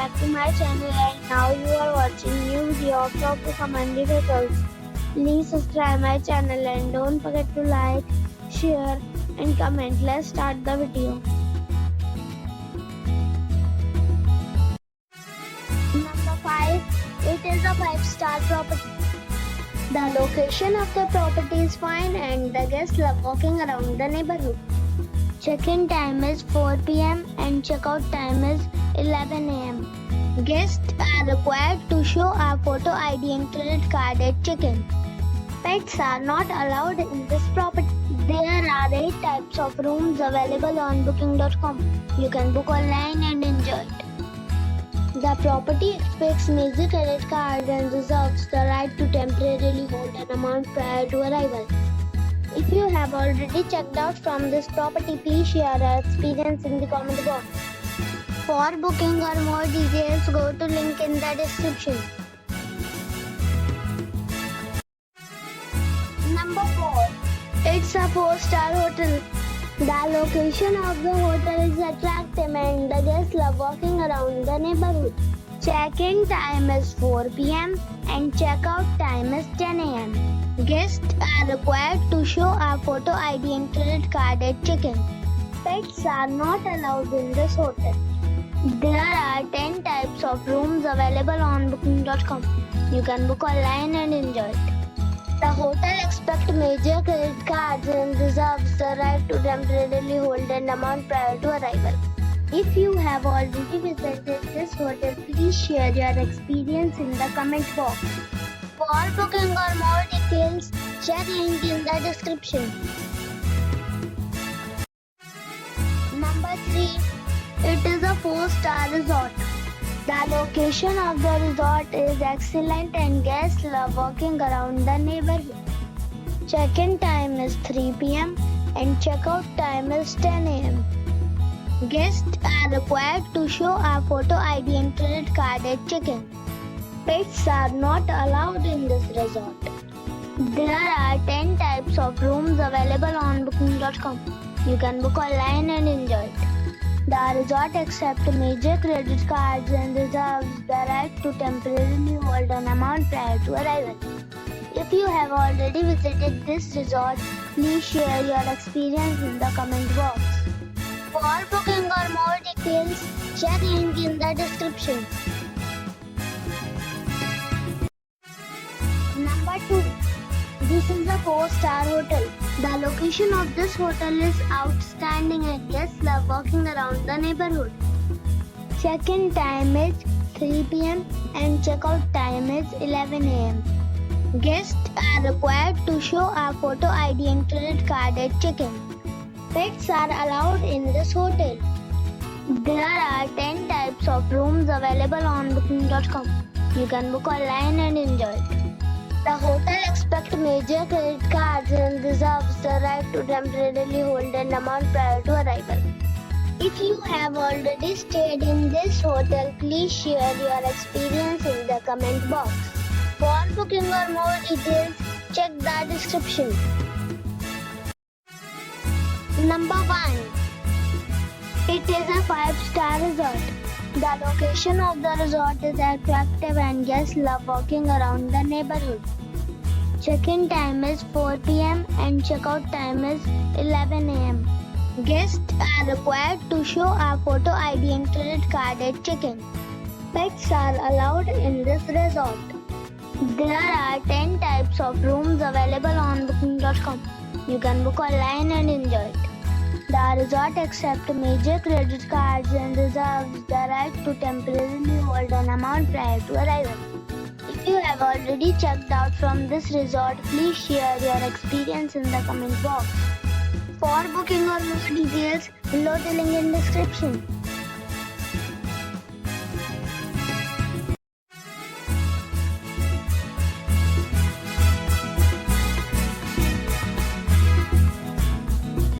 back to my channel, and now you are watching new video of Top Commanded Hotels. Please subscribe my channel and don't forget to like, share and comment. Let's start the video. Number 5. It is a 5-star property. The location of the property is fine and the guests love walking around the neighborhood. Check-in time is 4 p.m. and check-out time is 11 a.m. Guests are required to show a photo ID and credit card at check-in. Pets are not allowed in this property. There are 8 types of rooms available on booking.com. You can book online and enjoy it. The property expects major credit cards and reserves the right to temporarily hold an amount prior to arrival. If you have already checked out from this property, please share your experience in the comment box. For booking or more details, go to link in the description. Number 4. It's a 4-star hotel. The location of the hotel is attractive and the guests love walking around the neighborhood. Check-in time is 4 p.m. and check-out time is 10 a.m. Guests are required to show a photo ID and credit card at check-in. Pets are not allowed in this hotel. There are 10 types of rooms available on booking.com. You can book online and enjoy it. The hotel expects major credit cards and reserves the right to temporarily hold an amount prior to arrival. If you have already visited this hotel, please share your experience in the comment box. For booking or more details, check link in the description. Number 3. It is a 4-star resort. The location of the resort is excellent and guests love walking around the neighborhood. Check-in time is 3 p.m. and check-out time is 10 a.m. Guests are required to show a photo ID and credit card at check-in. Pets are not allowed in this resort. There are 10 types of rooms available on booking.com. You can book online and enjoy it. The resort accepts major credit cards and reserves the right to temporarily hold an amount prior to arrival. If you have already visited this resort, please share your experience in the comment box. For booking or more details, check link in the description. Number 2. This is a 4-star hotel. The location of this hotel is outstanding and guests love walking around the neighborhood. Check-in time is 3 p.m. and check-out time is 11 a.m. Guests are required to show a photo ID and credit card at check-in. Pets are allowed in this hotel. There are 10 types of rooms available on booking.com. You can book online and enjoy it. The hotel expects major credit cards and reserves the right to temporarily hold an amount prior to arrival. If you have already stayed in this hotel, please share your experience in the comment box. For booking or more details, check the description. Number 1. It is a 5-star resort. The location of the resort is attractive and guests love walking around the neighborhood. Check-in time is 4 p.m. and check-out time is 11 a.m. Guests are required to show a photo ID and credit card at check-in. Pets are allowed in this resort. There are 10 types of rooms available on booking.com. You can book online and enjoy it. The resort accepts major credit cards and reserves the right to temporarily hold an amount prior to arrival. If you have already checked out from this resort, please share your experience in the comment box. For booking or more details, below the link in description.